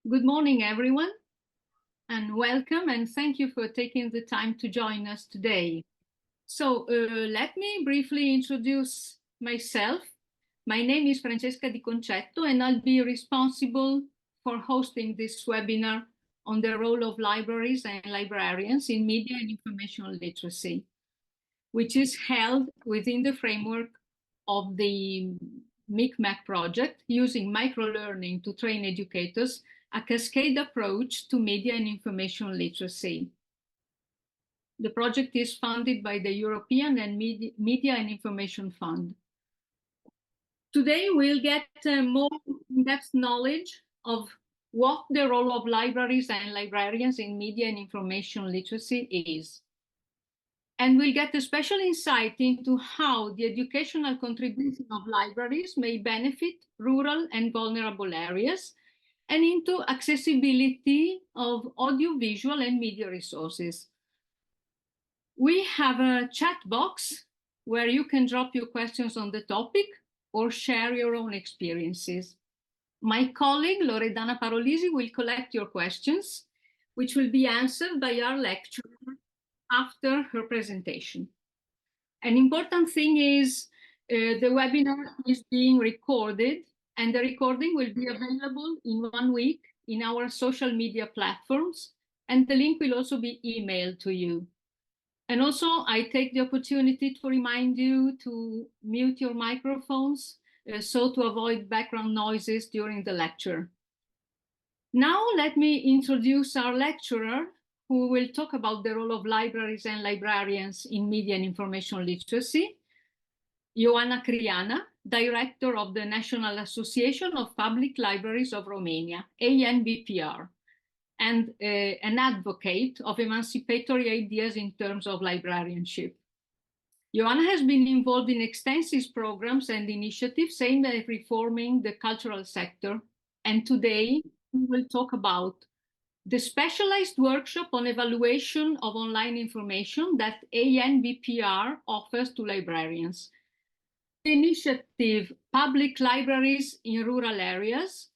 Good morning, everyone, and welcome, and thank you for taking the time to join us today. So let me briefly introduce myself. My name is Francesca Di Concetto, and I'll be responsible for hosting this webinar on the role of libraries and librarians in media and information literacy, which is held within the framework of the MICMAC project, using microlearning to train educators, a cascade approach to media and information literacy. The project is funded by the European and Media and Information Fund. Today, we'll get more in-depth knowledge of what the role of libraries and librarians in media and information literacy is. And we'll get a special insight into how the educational contribution of libraries may benefit rural and vulnerable areas, and into accessibility of audiovisual and media resources. We have a chat box where you can drop your questions on the topic or share your own experiences. My colleague, Loredana Parolisi, will collect your questions, which will be answered by our lecturer after her presentation. An important thing is the webinar is being recorded, and the recording will be available in 1 week in our social media platforms, and the link will also be emailed to you. And also, I take the opportunity to remind you to mute your microphones so to avoid background noises during the lecture. Now, let me introduce our lecturer, who will talk about the role of libraries and librarians in media and information literacy. Ioana Crihana, Director of the National Association of Public Libraries of Romania, ANBPR, and an advocate of emancipatory ideas in terms of librarianship. Ioana has been involved in extensive programs and initiatives aimed at reforming the cultural sector, and today we will talk about the specialized workshop on evaluation of online information that ANBPR offers to librarians, the initiative Public Libraries in Rural Areas,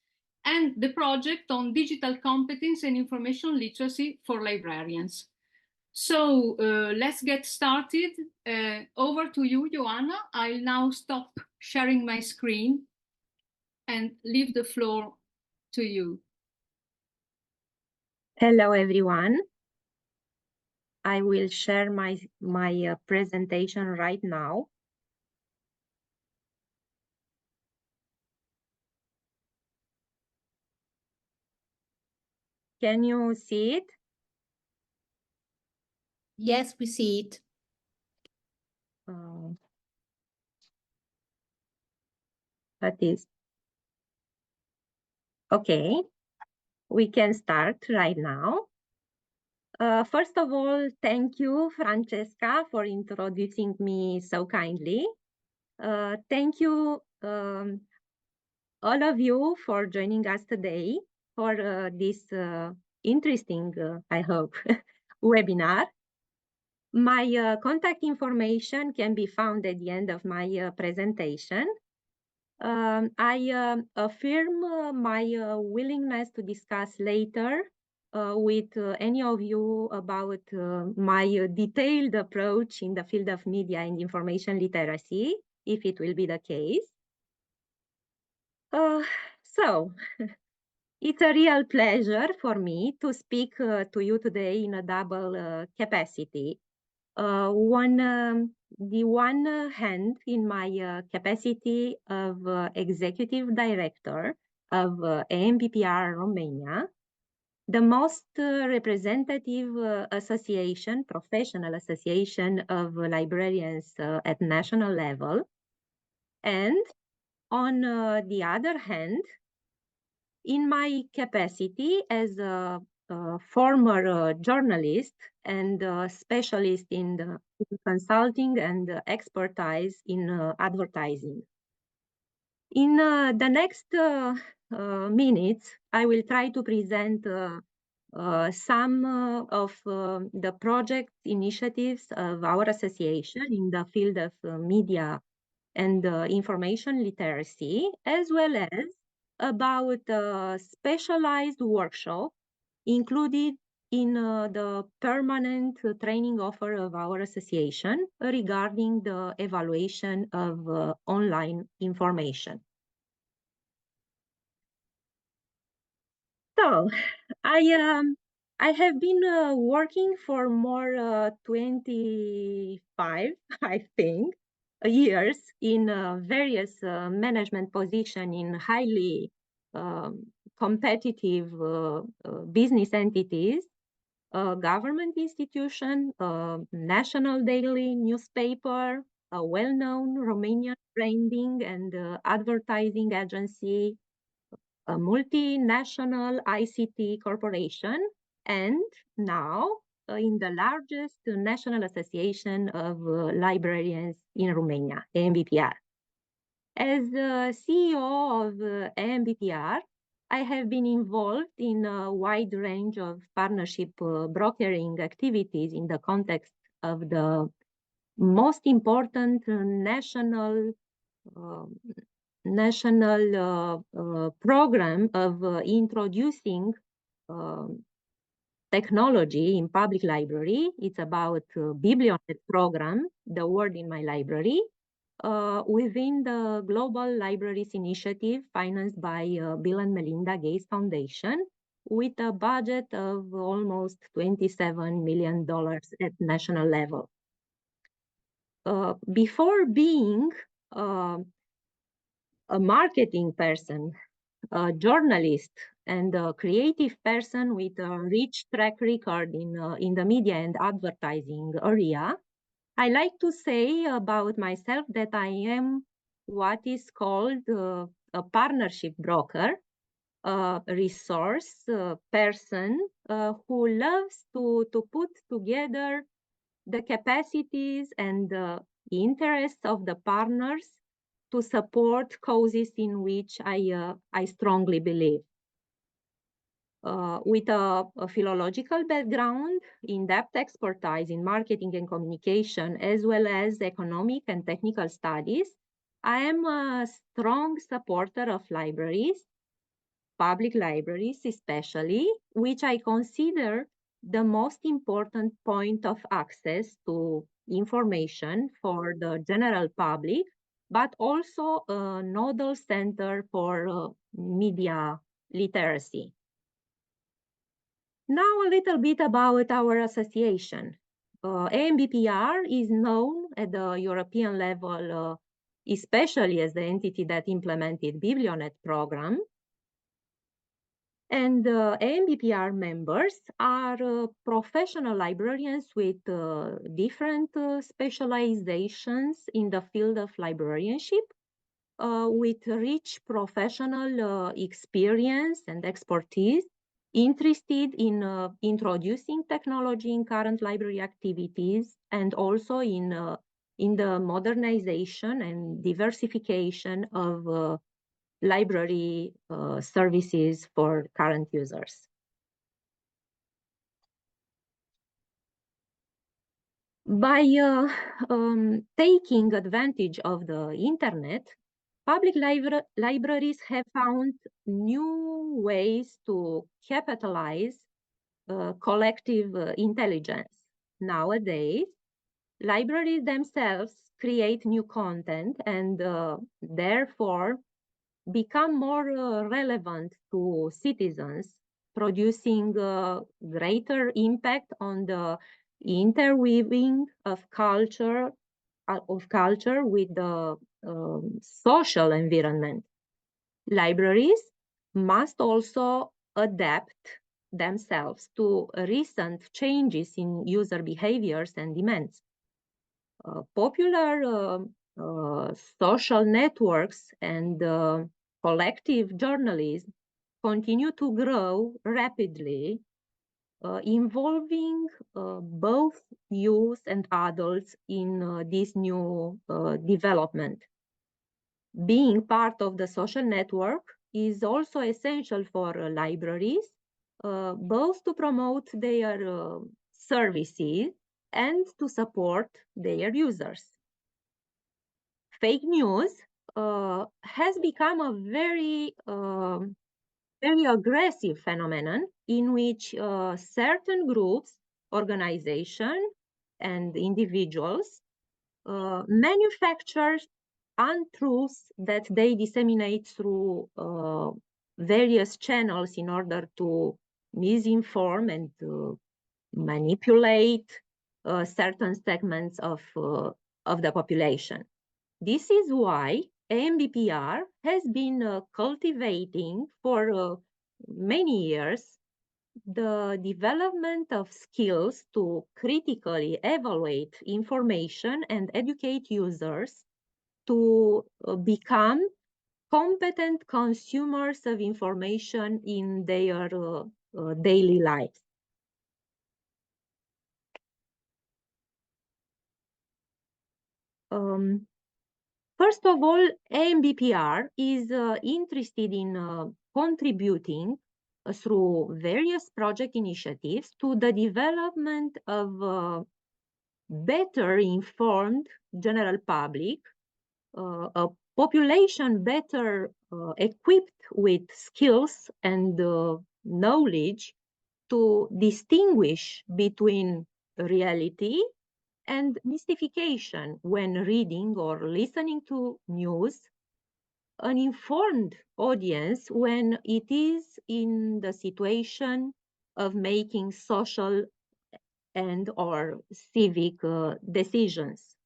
and the project on digital competence and information literacy for librarians. So let's get started. Over to you, Ioana. I'll now stop sharing my screen and leave the floor to you. Hello, everyone. I will share my presentation right now. Can you see it? Yes, we see it. That is okay. We can start right now. First of all, thank you, Francesca, for introducing me so kindly. Thank you, all of you, for joining us today for this interesting, I hope, webinar. My contact information can be found at the end of my presentation. I affirm my willingness to discuss later with any of you about my detailed approach in the field of media and information literacy, if it will be the case. So, it's a real pleasure for me to speak to you today in a double capacity. The one hand in my capacity of Executive Director of ANBPR Romania, the most representative association, professional association of librarians at national level. And on the other hand, in my capacity as a former journalist and specialist in the consulting and expertise in advertising. In the next minutes, I will try to present some of the project initiatives of our association in the field of media and information literacy, as well as about a specialized workshop included in the permanent training offer of our association regarding the evaluation of online information. So I have been working for more 25, I think, years in various management positions in highly competitive business entities, government institution, national daily newspaper, a well-known Romanian branding and advertising agency, a multinational ICT corporation, and now in the largest national association of librarians in Romania, AMBPR. As CEO of AMBPR, I have been involved in a wide range of partnership brokering activities in the context of the most important um, national program of introducing technology in public library. It's about BiblioNet program, the word in my library, within the Global Libraries Initiative financed by Bill and Melinda Gates Foundation with a budget of almost $27 million at national level. Before being a marketing person, a journalist, and a creative person with a rich track record in the media and advertising area, I like to say about myself that I am what is called a partnership broker, a resource person who loves to put together the capacities and the interests of the partners to support causes in which I strongly believe. With a philological background, in-depth expertise in marketing and communication, as well as economic and technical studies, I am a strong supporter of libraries, public libraries especially, which I consider the most important point of access to information for the general public, but also a nodal center for media literacy. Now a little bit about our association. AMBPR is known at the European level, especially as the entity that implemented BiblioNet program. And AMBPR members are professional librarians with different specializations in the field of librarianship, with rich professional experience and expertise, interested in introducing technology in current library activities, and also in the modernization and diversification of library services for current users. By taking advantage of the internet, public libraries have found new ways to capitalize collective intelligence. Nowadays, libraries themselves create new content and therefore become more relevant to citizens, producing greater impact on the interweaving of culture with the social environment. Libraries must also adapt themselves to recent changes in user behaviors and demands. Popular social networks and collective journalism continue to grow rapidly, involving both youth and adults in this new development. Being part of the social network is also essential for libraries, both to promote their services and to support their users. Fake news has become a very aggressive phenomenon in which certain groups, organizations, and individuals manufacture untruths that they disseminate through various channels in order to misinform and manipulate certain segments of the population. This is why AMBPR has been cultivating for many years the development of skills to critically evaluate information and educate users to become competent consumers of information in their daily lives. First of all, AMBPR is interested in contributing through various project initiatives to the development of better informed general public, a population better equipped with skills and knowledge to distinguish between reality and mystification when reading or listening to news, an informed audience when it is in the situation of making social and or civic decisions.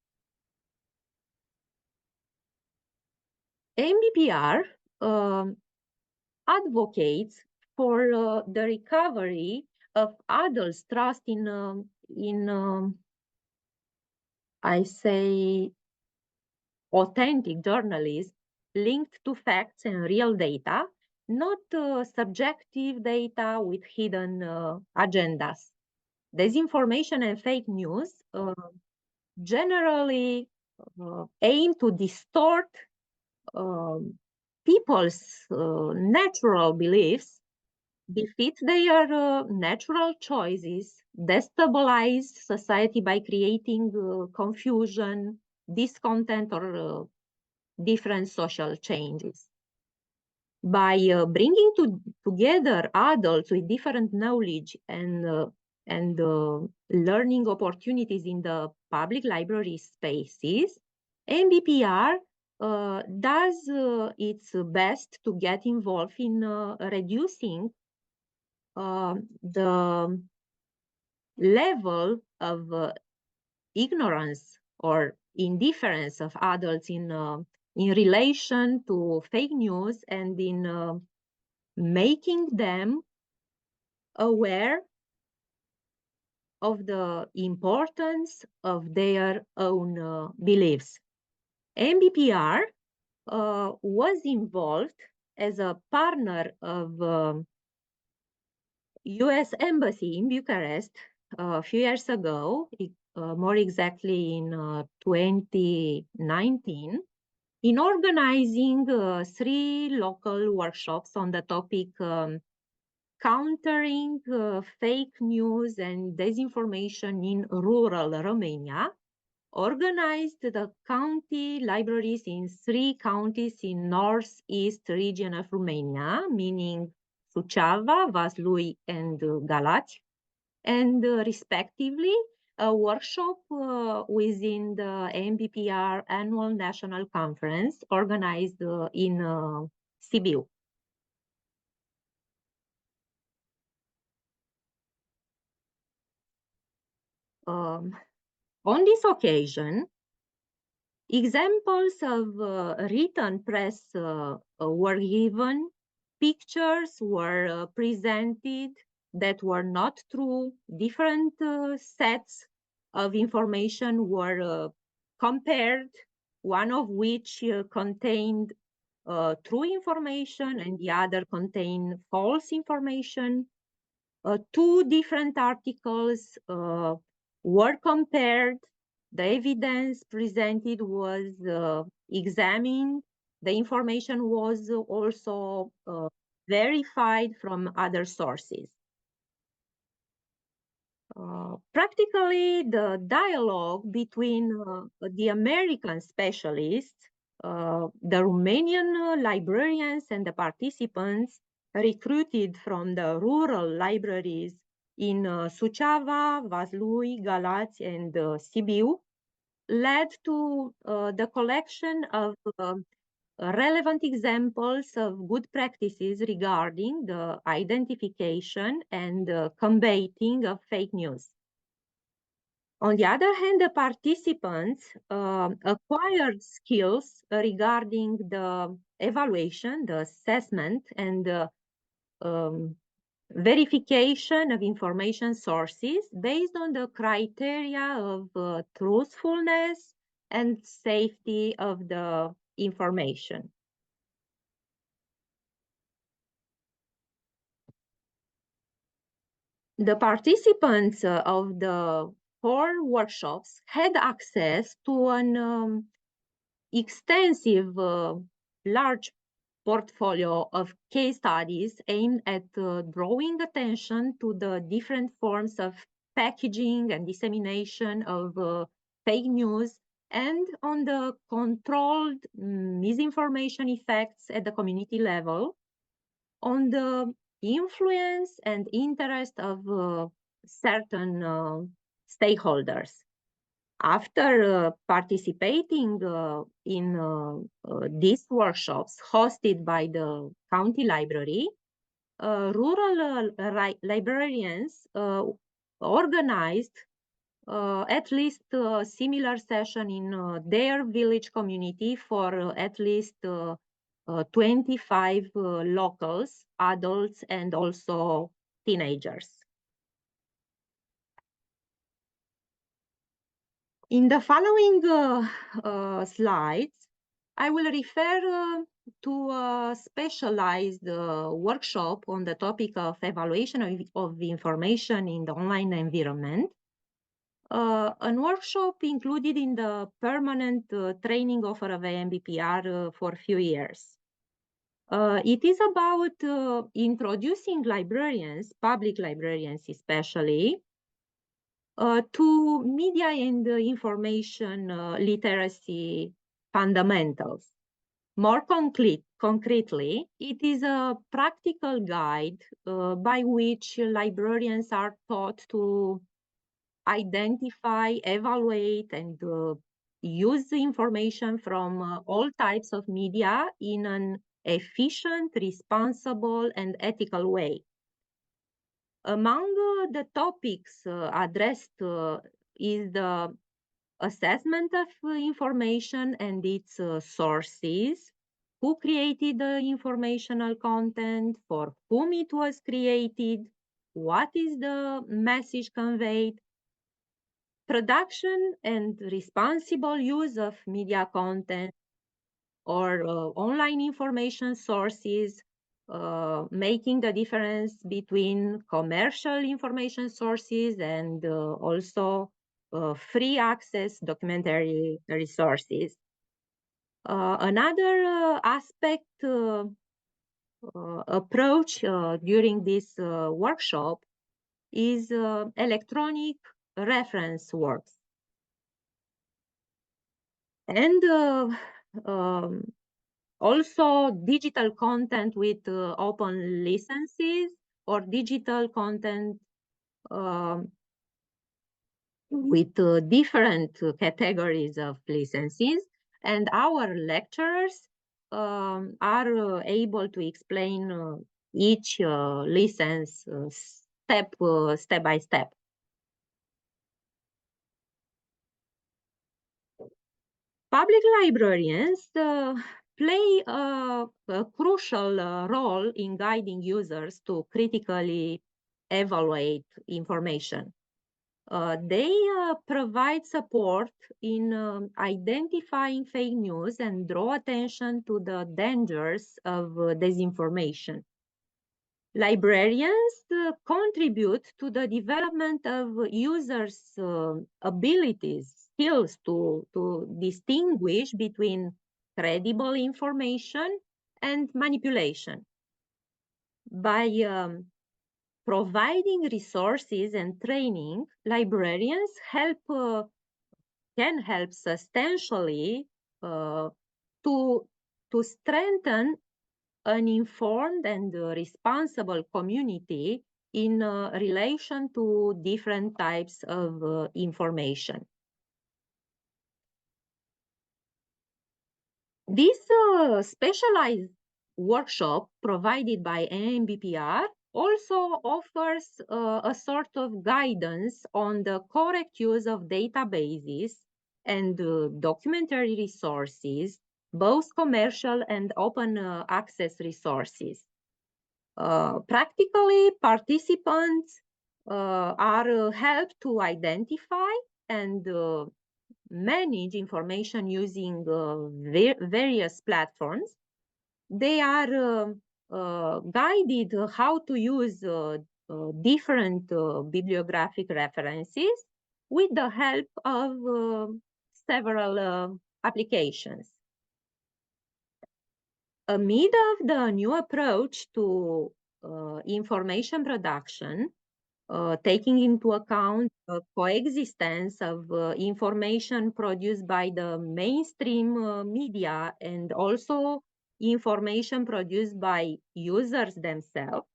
MBPR advocates for the recovery of adults' trust in I say authentic journalism linked to facts and real data, not subjective data with hidden agendas. Disinformation and fake news generally aim to distort people's natural beliefs, defeat their natural choices, destabilize society by creating confusion, discontent, or different social changes. By bringing together adults with different knowledge and learning opportunities in the public library spaces, MBPR does its best to get involved in reducing the level of ignorance or indifference of adults in relation to fake news and in making them aware of the importance of their own beliefs. MBPR was involved as a partner of US Embassy in Bucharest a few years ago, more exactly in 2019, in organizing 3 local workshops on the topic countering fake news and disinformation in rural Romania, organized the county libraries in 3 counties in northeast region of Romania, meaning Suceava, Vaslui, and Galați, and respectively, a workshop within the MBPR Annual National Conference organized in Sibiu. On this occasion, examples of written press were given, pictures were presented that were not true, different sets of information were compared, one of which contained true information and the other contained false information. 2 different articles were compared. The evidence presented was examined. The information was also verified from other sources. Practically, the dialogue between the American specialists The Romanian librarians and the participants recruited from the rural libraries in Suceava, Vaslui, Galați, and Sibiu led to the collection of relevant examples of good practices regarding the identification and combating of fake news. On the other hand, the participants acquired skills regarding the evaluation, the assessment, and the verification of information sources based on the criteria of truthfulness and safety of the information. The participants of the 4 workshops had access to an extensive, large portfolio of case studies aimed at drawing attention to the different forms of packaging and dissemination of fake news and on the controlled misinformation effects at the community level, on the influence and interest of certain stakeholders. After participating in these workshops hosted by the county library, rural librarians organized at least a similar session in their village community for at least 25 locals, adults, and also teenagers. In the following slides, I will refer to a specialized workshop on the topic of evaluation of information in the online environment. A workshop included in the permanent training offer of AMBPR for a few years. It is about introducing librarians, public librarians especially, to media and information literacy fundamentals. More concretely, it is a practical guide by which librarians are taught to identify, evaluate, and use the information from all types of media in an efficient, responsible, and ethical way. Among the topics addressed is the assessment of information and its sources, who created the informational content, for whom it was created, what is the message conveyed, production and responsible use of media content or online information sources, making the difference between commercial information sources and also free access documentary resources. Another aspect approach during this workshop is electronic reference works. And also digital content with open licenses or digital content with different categories of licenses. And our lecturers are able to explain each license step by step. Public librarians play a crucial role in guiding users to critically evaluate information. They provide support in identifying fake news and draw attention to the dangers of disinformation. Librarians contribute to the development of users' abilities, skills to distinguish between credible information and manipulation. By providing resources and training, librarians can help substantially to to strengthen an informed and responsible community in relation to different types of information. This specialized workshop provided by NBPR also offers a sort of guidance on the correct use of databases and documentary resources, both commercial and open access resources. Practically, participants are helped to identify and manage information using various platforms. They are guided how to use different bibliographic references with the help of several applications. Amid of the new approach to information production, taking into account the coexistence of information produced by the mainstream media and also information produced by users themselves,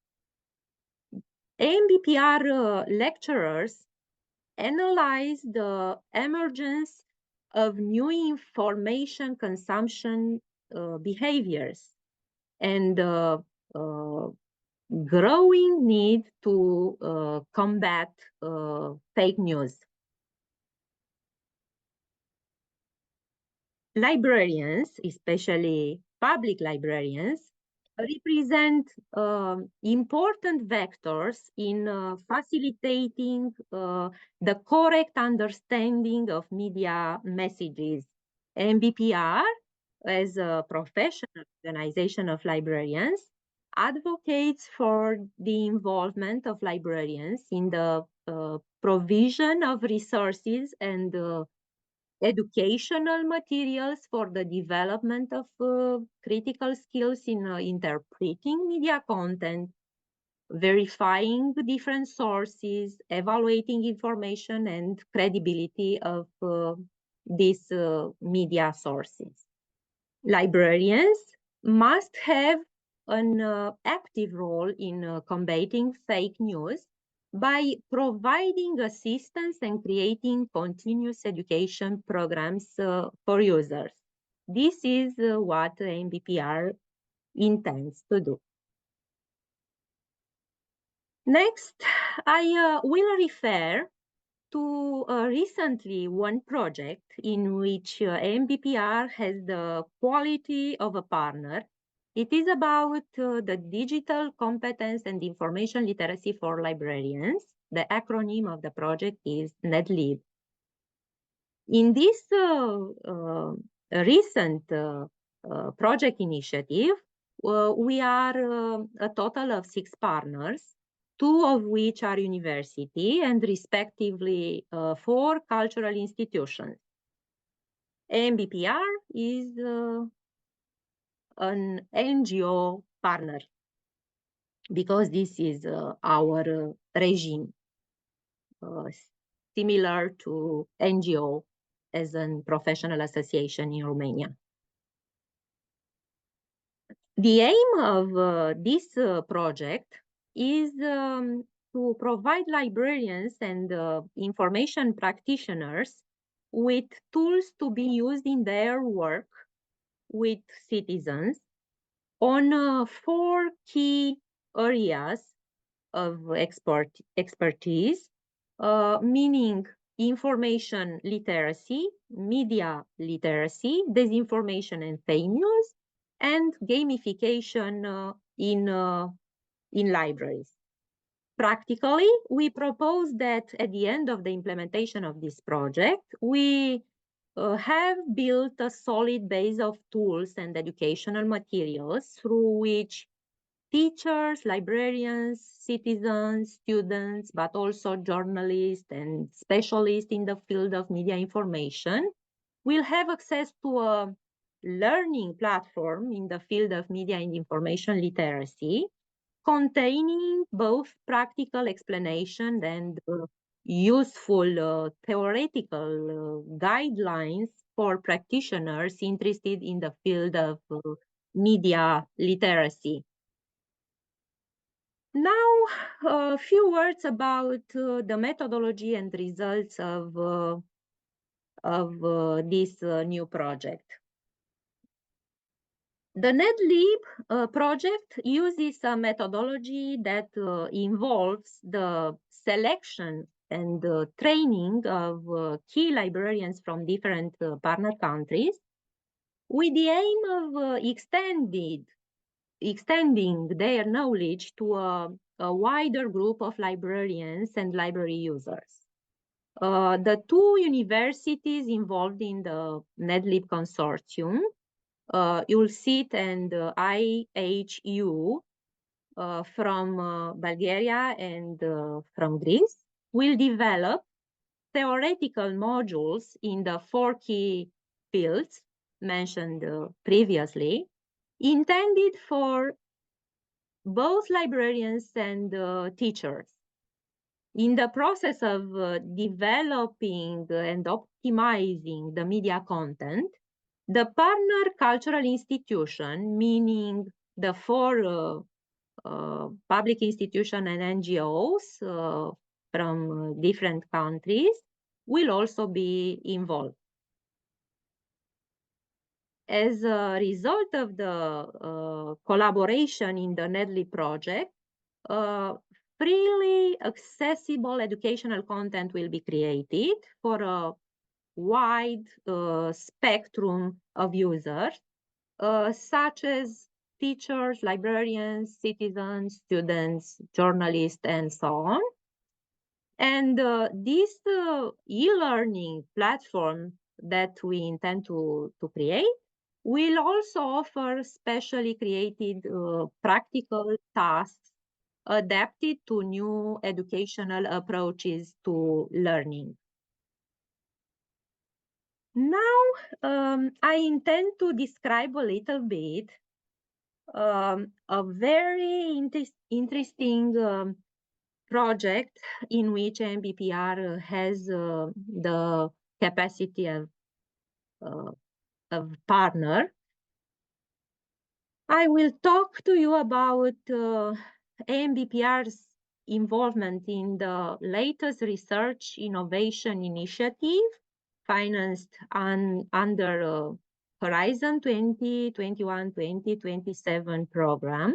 AMBPR lecturers analyze the emergence of new information consumption behaviors and growing need to combat fake news. Librarians, especially public librarians, represent important vectors in facilitating the correct understanding of media messages. MBPR, as a professional organization of librarians, advocates for the involvement of librarians in the provision of resources and educational materials for the development of critical skills in interpreting media content, verifying different sources, evaluating information and credibility of these media sources. Librarians must have an active role in combating fake news by providing assistance and creating continuous education programs for users. This is what MBPR intends to do. Next, I will refer to recently one project in which MBPR has the quality of a partner. It is about the digital competence and information literacy for librarians. The acronym of the project is NEDLIB. In this recent project initiative, we are a total of 6 partners, 2 of which are university and respectively 4 cultural institutions. MBPR is an NGO partner because this is our regime, similar to NGO as a professional association in Romania. The aim of this project is to provide librarians and information practitioners with tools to be used in their work with citizens on 4 key areas of expertise, meaning information literacy, media literacy, disinformation and fake news, and gamification in libraries. Practically, we propose that at the end of the implementation of this project, we have built a solid base of tools and educational materials through which teachers, librarians, citizens, students, but also journalists and specialists in the field of media information will have access to a learning platform in the field of media and information literacy, containing both practical explanation and useful theoretical guidelines for practitioners interested in the field of media literacy. Now, a few words about the methodology and results of this new project. The NetLib project uses a methodology that involves the selection and training of key librarians from different partner countries with the aim of extending their knowledge to a wider group of librarians and library users. The two universities involved in the NetLib consortium, ULSIT and IHU from Bulgaria and from Greece, will develop theoretical modules in the 4 key fields mentioned previously, intended for both librarians and teachers. In the process of developing and optimizing the media content, the partner cultural institution, meaning the 4 public institutions and NGOs from different countries, will also be involved. As a result of the collaboration in the NetLib project, freely accessible educational content will be created for a wide spectrum of users, such as teachers, librarians, citizens, students, journalists, and so on. And this e-learning platform that we intend to create will also offer specially created practical tasks adapted to new educational approaches to learning. Now, I intend to describe a little bit a very interesting project in which MBPR has the capacity of partner. I will talk to you about MBPR's involvement in the latest research innovation initiative financed under Horizon 2021-2027 program,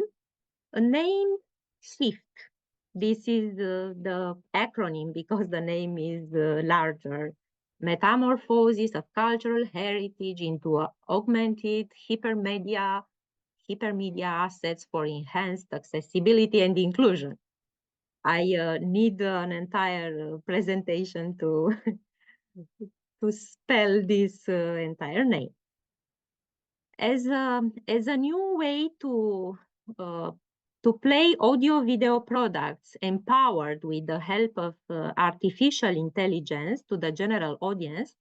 named SHIFT. This is the acronym because the name is larger. Metamorphosis of Cultural Heritage into Augmented Hypermedia Assets for Enhanced Accessibility and Inclusion. I need an entire presentation to to spell this entire name. As a new way to play audio-video products empowered with the help of artificial intelligence to the general audience,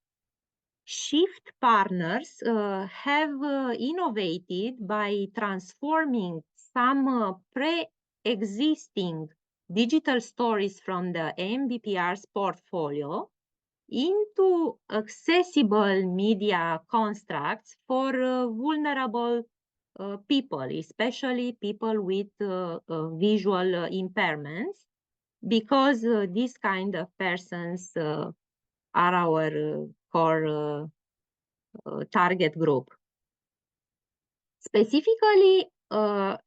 Shift partners have innovated by transforming some pre-existing digital stories from the MBPR's portfolio into accessible media constructs for vulnerable people, especially people with visual impairments, because these kind of persons are our core target group. Specifically,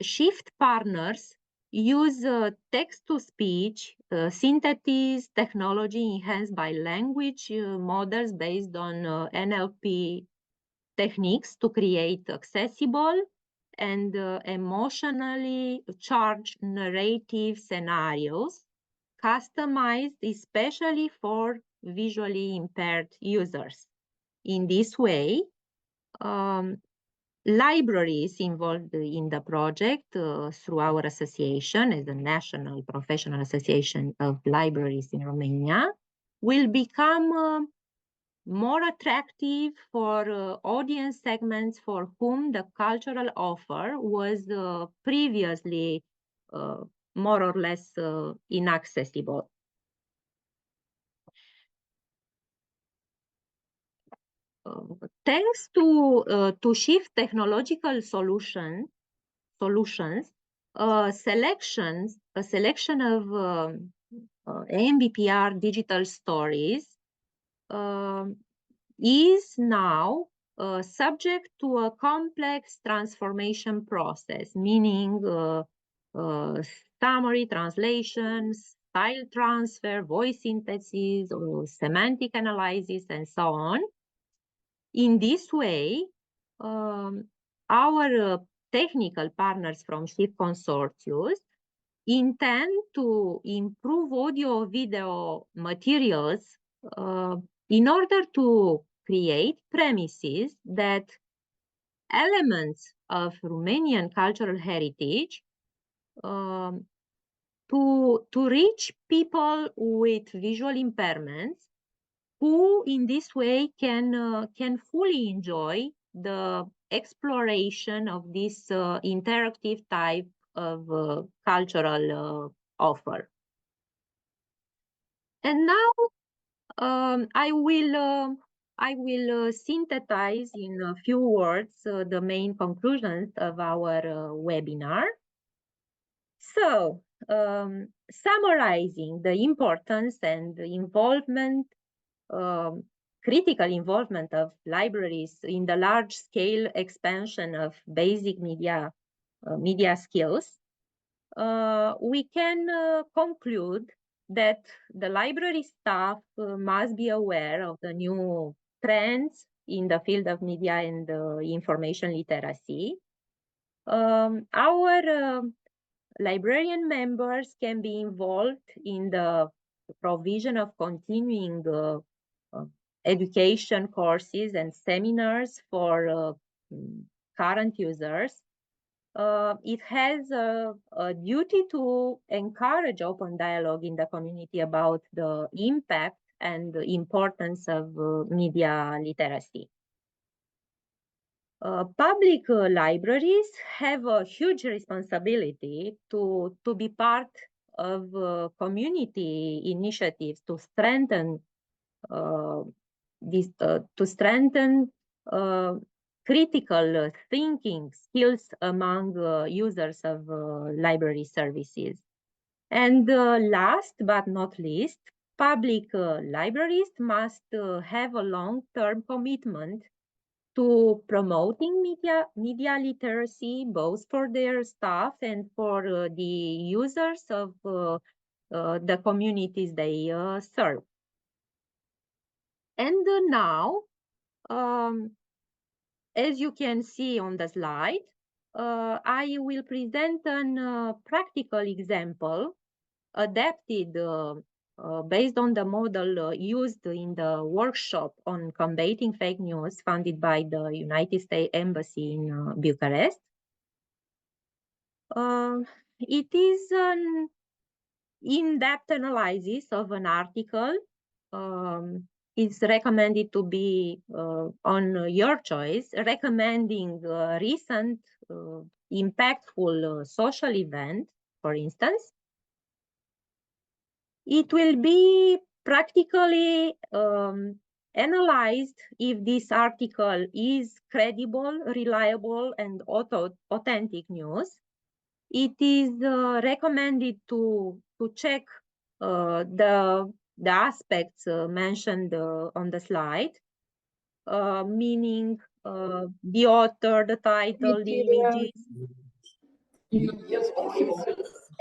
Shift partners use text-to-speech synthesis technology enhanced by language models based on NLP techniques to create accessible and emotionally charged narrative scenarios customized especially for visually impaired users. In this way, libraries involved in the project through our association as a national professional association of libraries in Romania will become more attractive for audience segments for whom the cultural offer was previously more or less inaccessible. Thanks to shift technological solutions, a selection of AMBPR digital stories is now subject to a complex transformation process, meaning summary translations, style transfer, voice synthesis, or semantic analysis, and so on. In this way, our technical partners from SHIFT Consortium intend to improve audio-video materials in order to create premises that elements of Romanian cultural heritage to reach people with visual impairments who in this way can fully enjoy the exploration of this interactive type of cultural offer. And now I will synthesize in a few words the main conclusions of our webinar. So, summarizing the importance and the involvement, critical involvement of libraries in the large-scale expansion of basic media skills, we can conclude that the library staff must be aware of the new trends in the field of media and information literacy. Our librarian members can be involved in the provision of continuing education courses and seminars for current users. It has a duty to encourage open dialogue in the community about the impact and the importance of media literacy. Public libraries have a huge responsibility to be part of community initiatives to strengthen critical thinking skills among users of library services. And last but not least, public libraries must have a long-term commitment to promoting media literacy, both for their staff and for the users of the communities they serve. And now, as you can see on the slide, I will present a practical example adapted based on the model used in the workshop on combating fake news funded by the United States Embassy in Bucharest. It is an in-depth analysis of an article. It's recommended to be on your choice, recommending a recent impactful social event, for instance. It will be practically analyzed if this article is credible, reliable, and authentic news. It is recommended to check the aspects mentioned on the slide, meaning the author, the title, the images.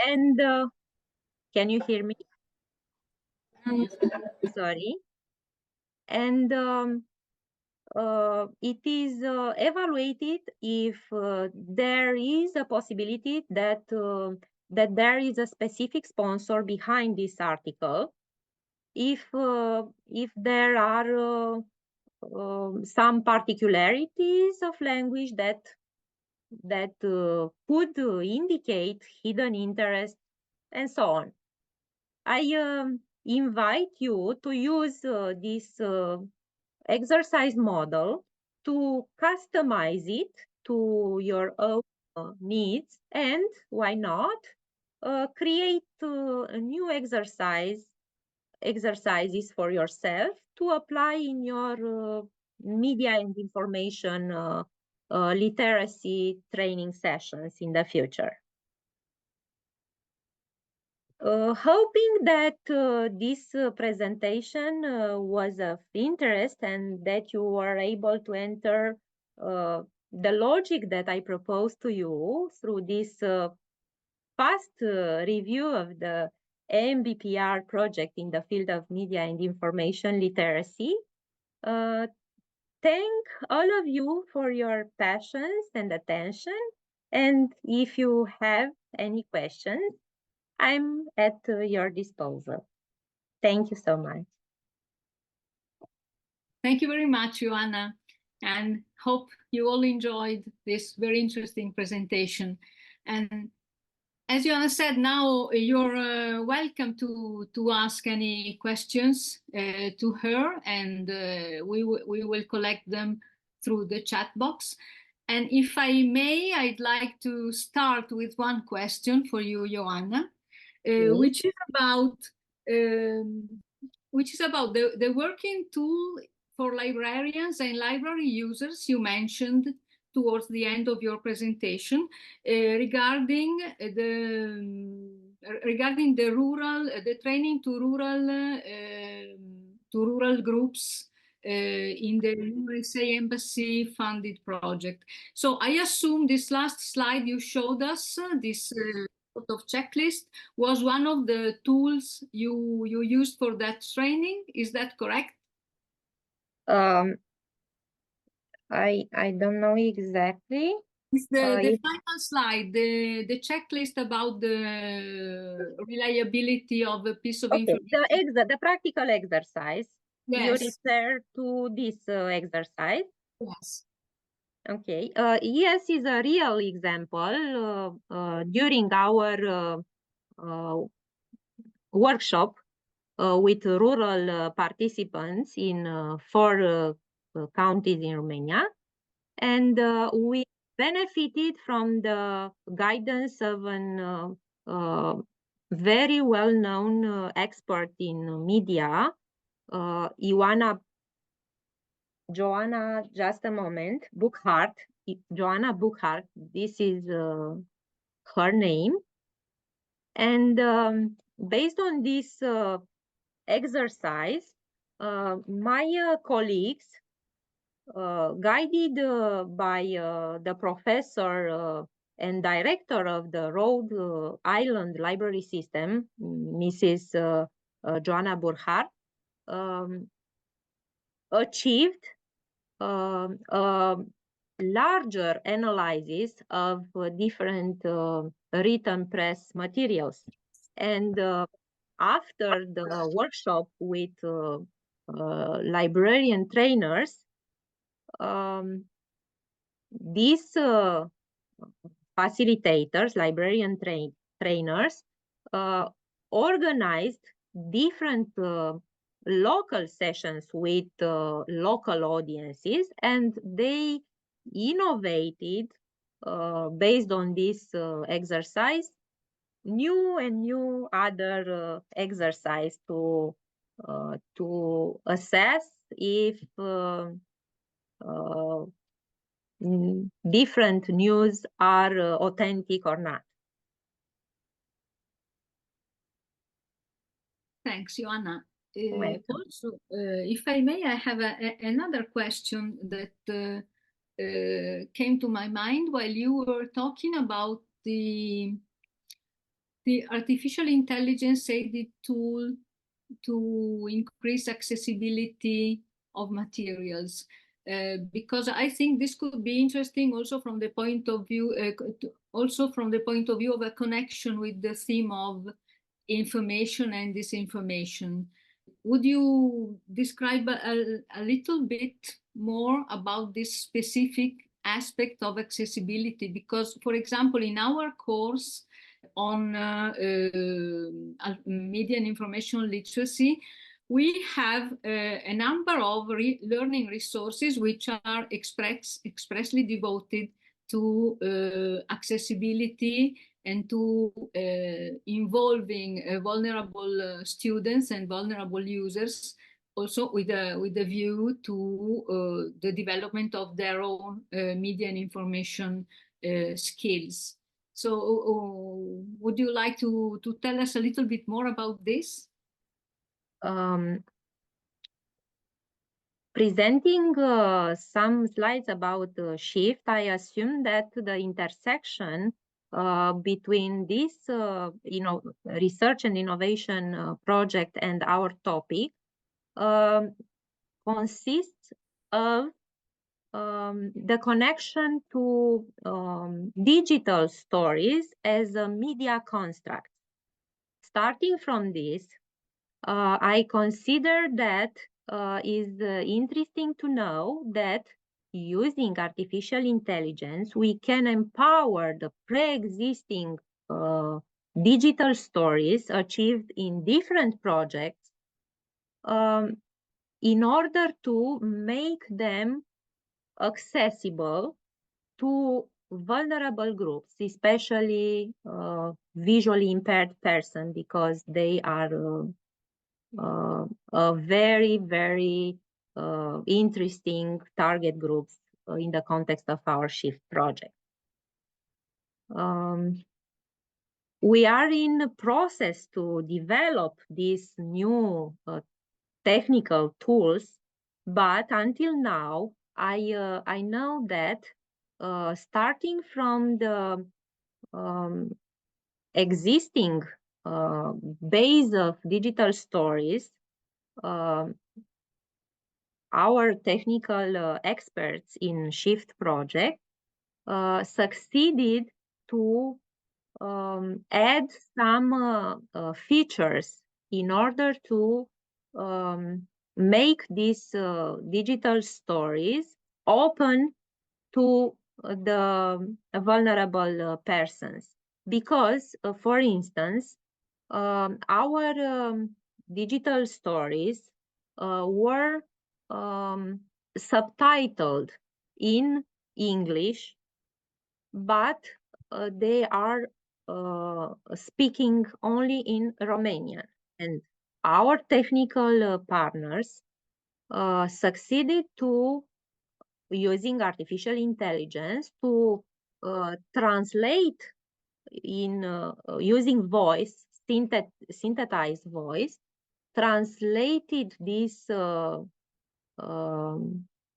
And can you hear me? Sorry. And it is evaluated if there is a possibility that there is a specific sponsor behind this article. If there are some particularities of language that could indicate hidden interest, and so on. I invite you to use this exercise model to customize it to your own needs, and why not create a new exercises for yourself to apply in your media and information literacy training sessions in the future. Hoping that this presentation was of interest and that you were able to enter the logic that I proposed to you through this fast review of the MBPR project in the field of media and information literacy. Thank all of you for your patience and attention. And if you have any questions, I'm at your disposal. Thank you so much. Thank you very much, Ioana, and hope you all enjoyed this very interesting presentation. And as Ioana said, now you're welcome to ask any questions to her, and we will collect them through the chat box. And if I may, I'd like to start with one question for you, Ioana, which is about the working tool for librarians and library users you mentioned towards the end of your presentation regarding the training to rural groups in the USA Embassy funded project. So I assume this last slide you showed us, this sort of checklist, was one of the tools you used for that training. Is that correct? I don't know exactly. It's the final slide, the checklist about the reliability of a piece of information. The practical exercise. Yes. You refer to this exercise. Yes. Okay. Yes, is a real example. During our workshop with rural participants in 4 counties in Romania, and we benefited from the guidance of an very well-known expert in media, Joanna, just a moment, Buchart, Joanna Buchart, this is her name. And based on this exercise, my colleagues, guided by the professor and director of the Rhode Island Library System, Mrs. Joanna Burhart, achieved a larger analysis of different written press materials. And after the workshop with librarian trainers, these facilitators, librarian trainers, organized different local sessions with local audiences, and they innovated based on this exercise new other exercise to assess if different news are authentic or not. Thanks, Ioana. Also, if I may, I have another question that came to my mind while you were talking about the artificial intelligence aided tool to increase accessibility of materials. Because I think this could be interesting also from the point of view, of a connection with the theme of information and disinformation. Would you describe a little bit more about this specific aspect of accessibility? Because, for example, in our course on media and information literacy, we have a number of learning resources which are expressly devoted to accessibility and to involving vulnerable students and vulnerable users also with a view to the development of their own media and information skills. So would you like to tell us a little bit more about this? Presenting some slides about Shift, I assume that the intersection between this research and innovation project and our topic consists of the connection to digital stories as a media construct. Starting from this, I consider that is interesting to know that using artificial intelligence, we can empower the pre-existing digital stories achieved in different projects in order to make them accessible to vulnerable groups, especially visually impaired persons, because they are a very, very interesting target groups in the context of our Shift project. We are in the process to develop these new technical tools, but until now, I know that starting from the existing base of digital stories, our technical experts in Shift project succeeded to add some features in order to make these digital stories open to the vulnerable persons. Because, for instance, our digital stories were subtitled in English, but they are speaking only in Romanian. And our technical partners succeeded to using artificial intelligence to translate in using voice, synthesized voice, translated these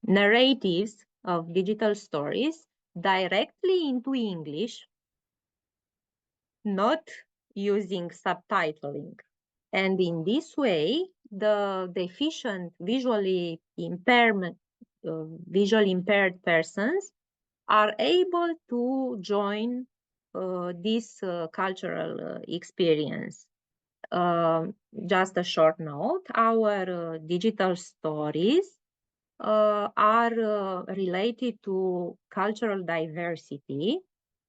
narratives of digital stories directly into English, not using subtitling. And in this way, the deficient visually impaired persons are able to join this cultural experience. Just a short note, our digital stories are related to cultural diversity,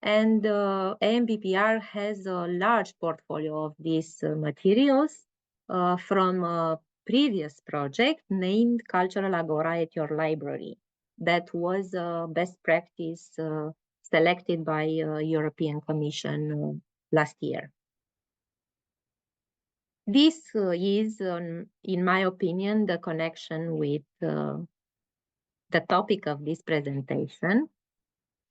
and AMPPR has a large portfolio of these materials from a previous project named Cultural Agora at Your Library. That was best practice selected by European Commission last year. This is, in my opinion, the connection with the topic of this presentation.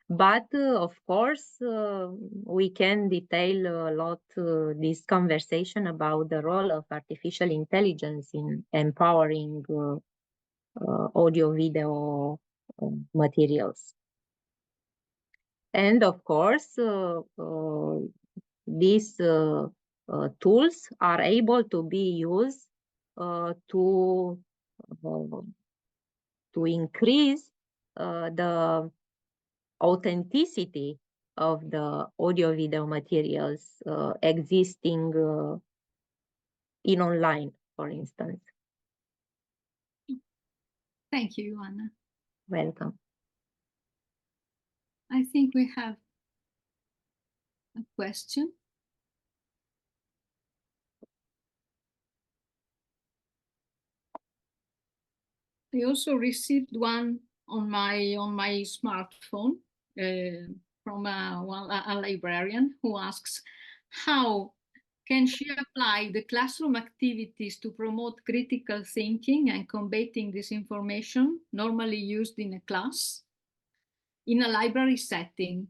But of course, we can detail a lot this conversation about the role of artificial intelligence in empowering audio-video materials. And of course, these tools are able to be used to increase the authenticity of the audio-video materials existing in online, for instance. Thank you, Ioana. Welcome. I think we have a question. I also received one on my smartphone from a librarian who asks how Can she apply the classroom activities to promote critical thinking and combating disinformation normally used in a class in a library setting?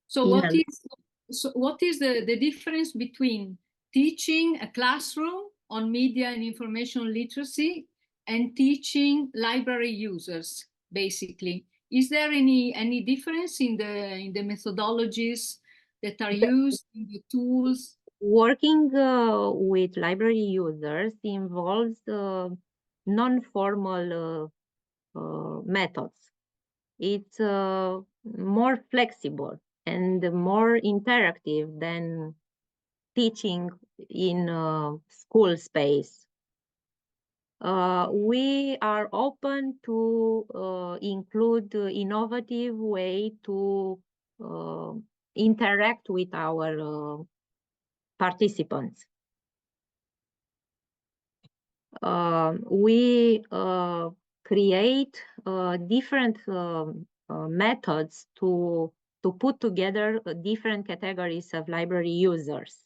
So what is the difference between teaching a classroom on media and information literacy and teaching library users, basically? Is there any difference in the methodologies that are used, in the tools? Working with library users involves non-formal methods. It's more flexible and more interactive than teaching in a school space. We are open to include innovative way to interact with our participants. We create different methods to put together different categories of library users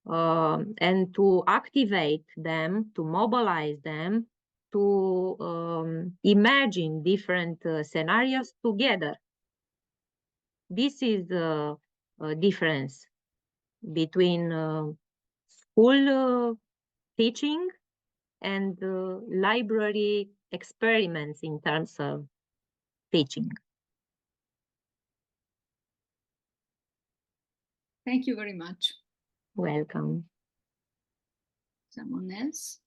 and to activate them, to mobilize them, to imagine different scenarios together. This is the difference between school teaching and library experiments in terms of teaching. Thank you very much. Welcome. Someone else?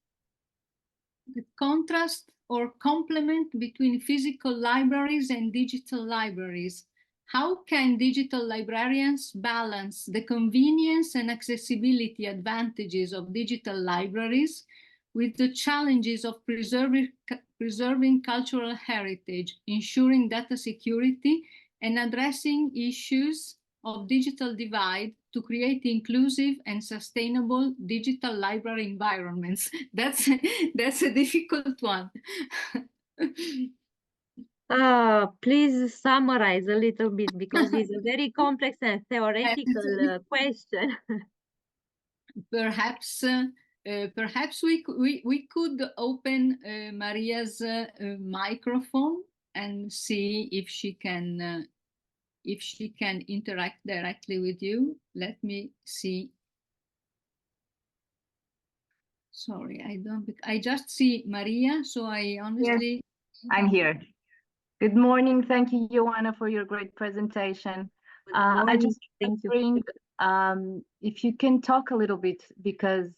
The contrast or complement between physical libraries and digital libraries. How can digital librarians balance the convenience and accessibility advantages of digital libraries with the challenges of preserving cultural heritage, ensuring data security, and addressing issues of digital divide to create inclusive and sustainable digital library environments? That's a difficult one. Please summarize a little bit because it's a very complex and theoretical question. Perhaps we could open Maria's microphone and see if she can interact directly with you. Let me see. Sorry, I just see Maria, so I honestly... Yes, I'm here. Good morning. Thank you, Ioana, for your great presentation. I just wondering if you can talk a little bit, because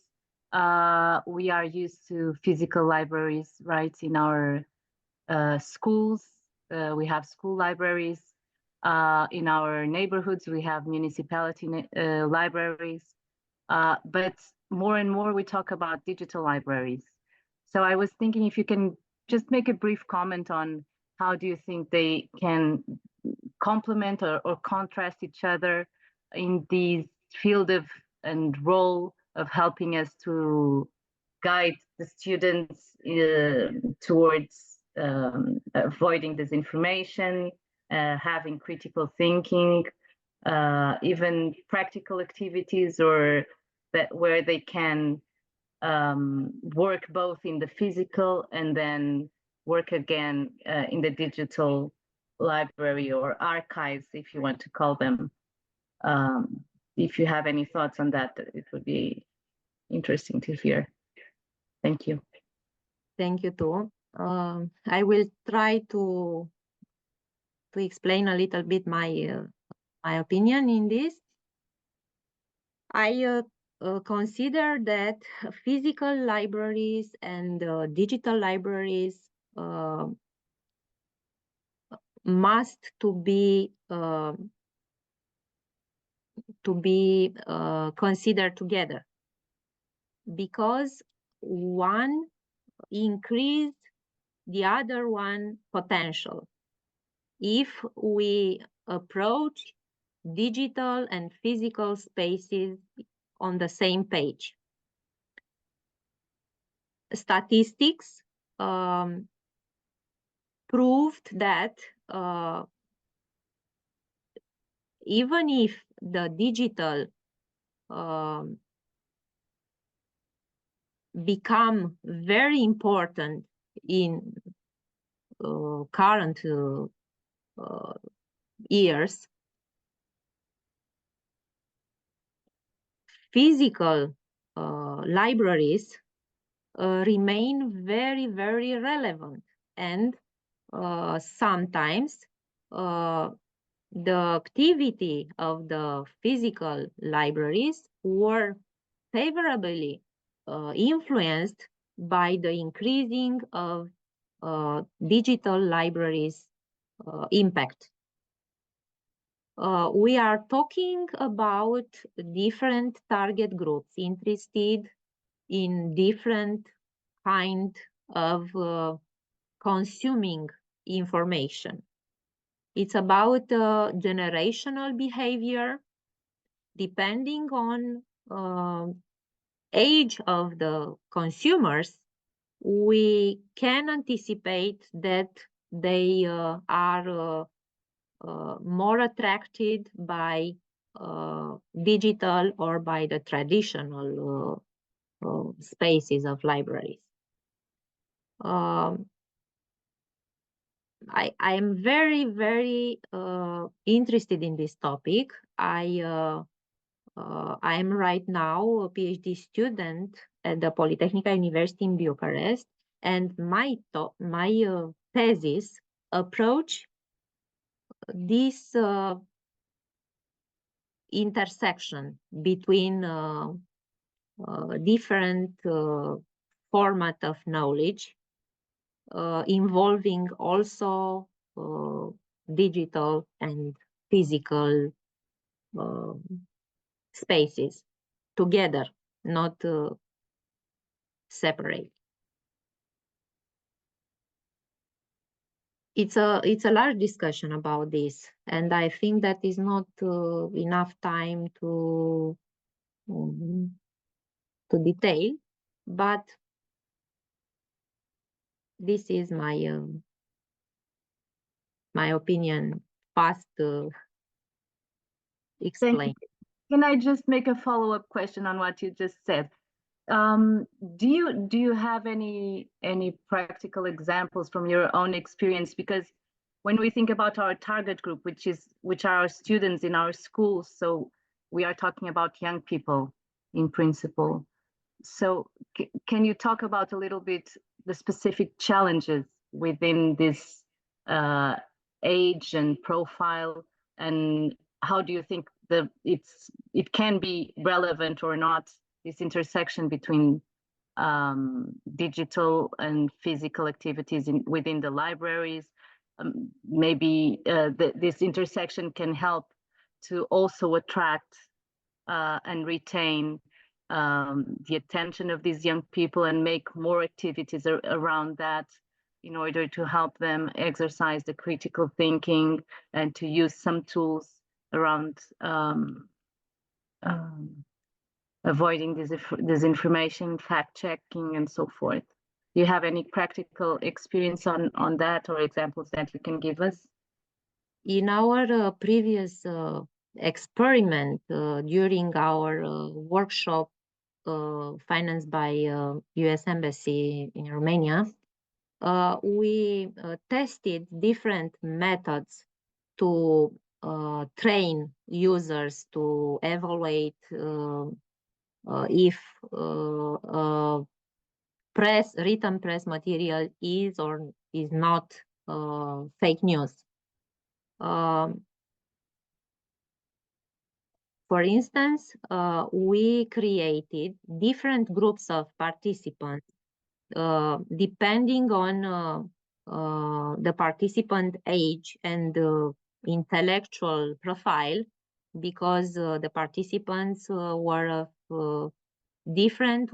we are used to physical libraries, right, in our schools. We have school libraries. In our neighborhoods, we have municipality libraries. But more and more we talk about digital libraries. So I was thinking if you can just make a brief comment on how do you think they can complement or contrast each other in this field of and role of helping us to guide the students towards avoiding disinformation, having critical thinking, even practical activities, or that where they can work both in the physical and then work again in the digital library or archives, if you want to call them. If you have any thoughts on that, it would be interesting to hear. Thank you. Thank you too. I will try to explain a little bit my opinion in this. I consider that physical libraries and digital libraries must to be considered together, because one increase the other one potential. If we approach digital and physical spaces on the same page. Statistics proved that even if the digital become very important in current years. Physical libraries remain very, very relevant, and sometimes the activity of the physical libraries were favorably influenced by the increasing of digital libraries impact. We are talking about different target groups interested in different kind of consuming information. It's about generational behavior. Depending on age of the consumers, we can anticipate that they are more attracted by digital or by the traditional spaces of libraries. I am very, very interested in this topic. I am right now a PhD student at the Polytechnica University in Bucharest, and my thesis approach this intersection between different format of knowledge, involving also digital and physical spaces together, not separate. It's a large discussion about this, and I think that is not enough time to detail, but this is my my opinion, fast explain. Can I just make a follow-up question on what you just said? Do you have any practical examples from your own experience? Because when we think about our target group, which are our students in our schools, so we are talking about young people in principle. So can you talk about a little bit the specific challenges within this age and profile, and how do you think it can be relevant or not, this intersection between digital and physical activities within the libraries? Maybe this intersection can help to also attract and retain the attention of these young people and make more activities around that in order to help them exercise the critical thinking and to use some tools around avoiding disinformation, fact-checking, and so forth. Do you have any practical experience on that or examples that you can give us? In our previous experiment during our workshop financed by US Embassy in Romania, we tested different methods to train users to evaluate if written press material is or is not fake news. For instance, we created different groups of participants depending on the participant age and intellectual profile, because the participants were of different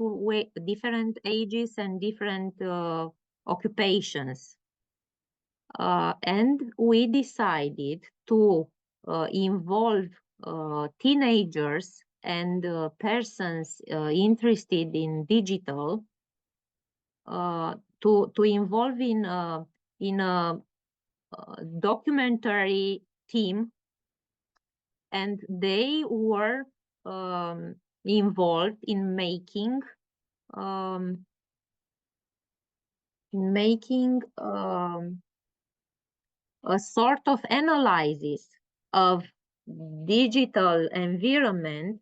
ages and different occupations. And we decided to involve teenagers and persons interested in digital to involve in a documentary team, and they were involved in making a sort of analysis of digital environment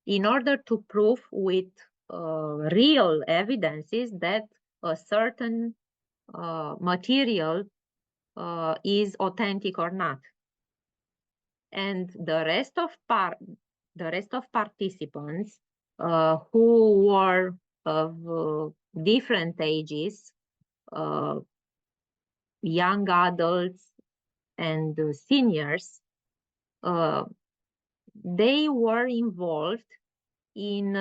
in order to prove with real evidences that a certain material is authentic or not. And the rest of participants who were of different ages, young adults and seniors, they were involved in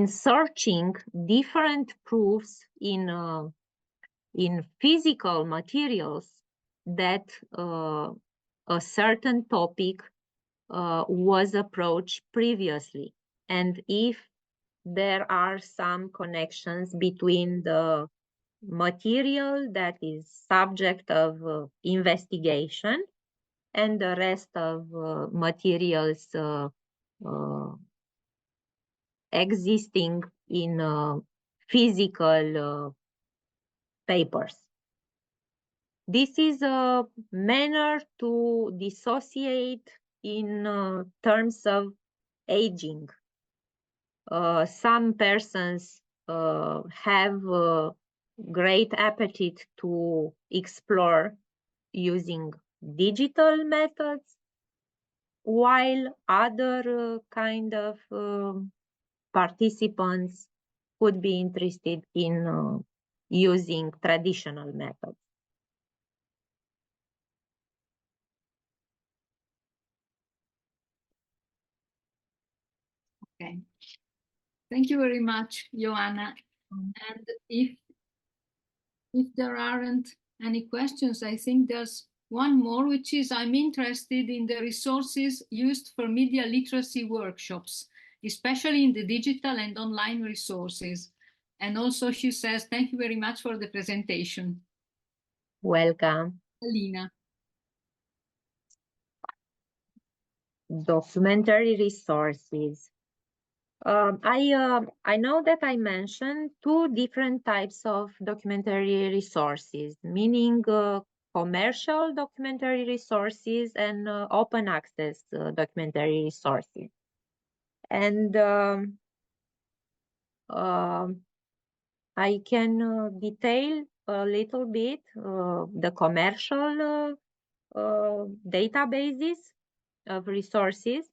searching different proofs in physical materials that a certain topic was approached previously, and if there are some connections between the material that is subject of investigation and the rest of materials existing in physical papers. This is a manner to dissociate in terms of aging. Some persons have great appetite to explore using digital methods, while other kind of participants could be interested in using traditional methods. Okay. Thank you very much, Ioana. And if there aren't any questions, I think there's one more, which is I'm interested in the resources used for media literacy workshops, especially in the digital and online resources. And also she says, thank you very much for the presentation. Welcome. Alina. Documentary resources. I know that I mentioned two different types of documentary resources, meaning commercial documentary resources and open access documentary resources. And I can detail a little bit the commercial databases of resources.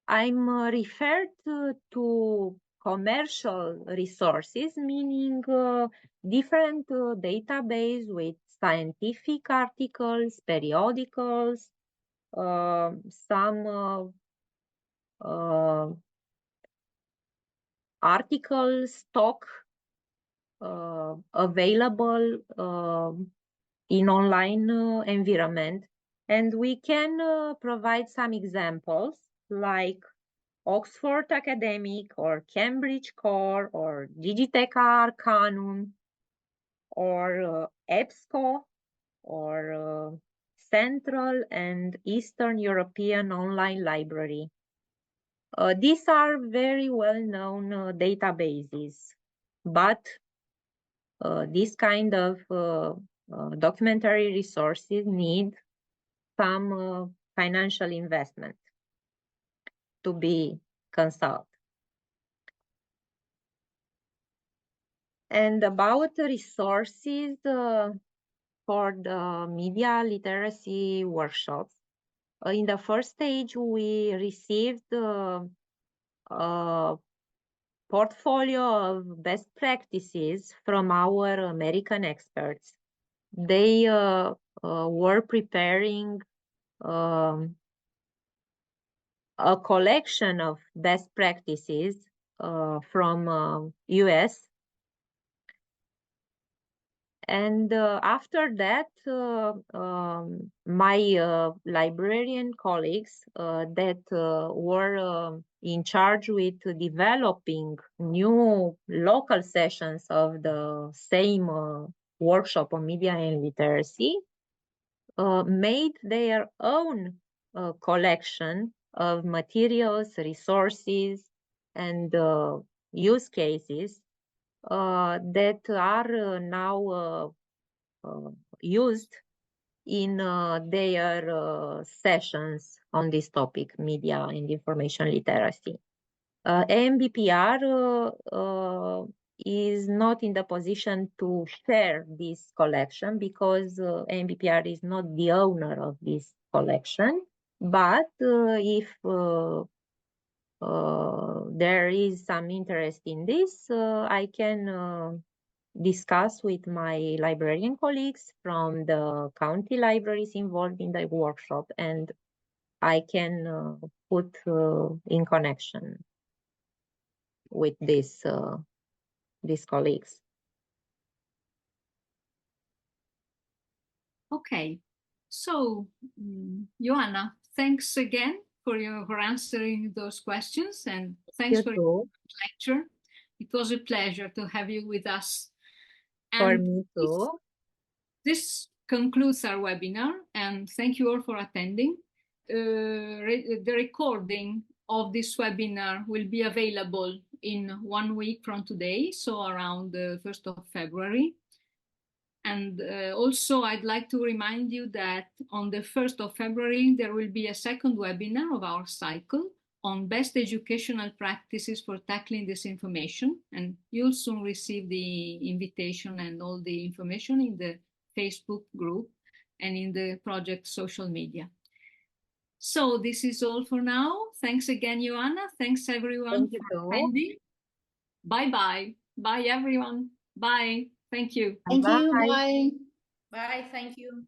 I'm referred to commercial resources, meaning different database with scientific articles, periodicals, some article stock available in online environment. And we can provide some examples like Oxford Academic or Cambridge Core or Digiteca Arcanum or EBSCO or Central and Eastern European Online Library. These are very well-known databases, but this kind of documentary resources need some financial investment to be consulted. And about resources for the media literacy workshops, in the first stage, we received a portfolio of best practices from our American experts. They were preparing a collection of best practices from US. And after that, my librarian colleagues that were in charge with developing new local sessions of the same workshop on media and literacy made their own collection of materials, resources, and use cases that are now used in their sessions on this topic, media and information literacy. AMBPR is not in the position to share this collection because AMBPR is not the owner of this collection. But if there is some interest in this, I can discuss with my librarian colleagues from the county libraries involved in the workshop, and I can put in connection with these colleagues. Okay, so Ioana, thanks again for answering those questions, and thanks for your lecture. It was a pleasure to have you with us. For me too. This concludes our webinar, and thank you all for attending. The recording of this webinar will be available in 1 week from today, so around the 1st of February. And also, I'd like to remind you that on the 1st of February, there will be a second webinar of our cycle on best educational practices for tackling disinformation. And you'll soon receive the invitation and all the information in the Facebook group and in the project social media. So this is all for now. Thanks again, Ioana. Thanks everyone for attending. Bye-bye. Bye, everyone. Bye. Thank you. Thank you. Bye. Bye. Thank you.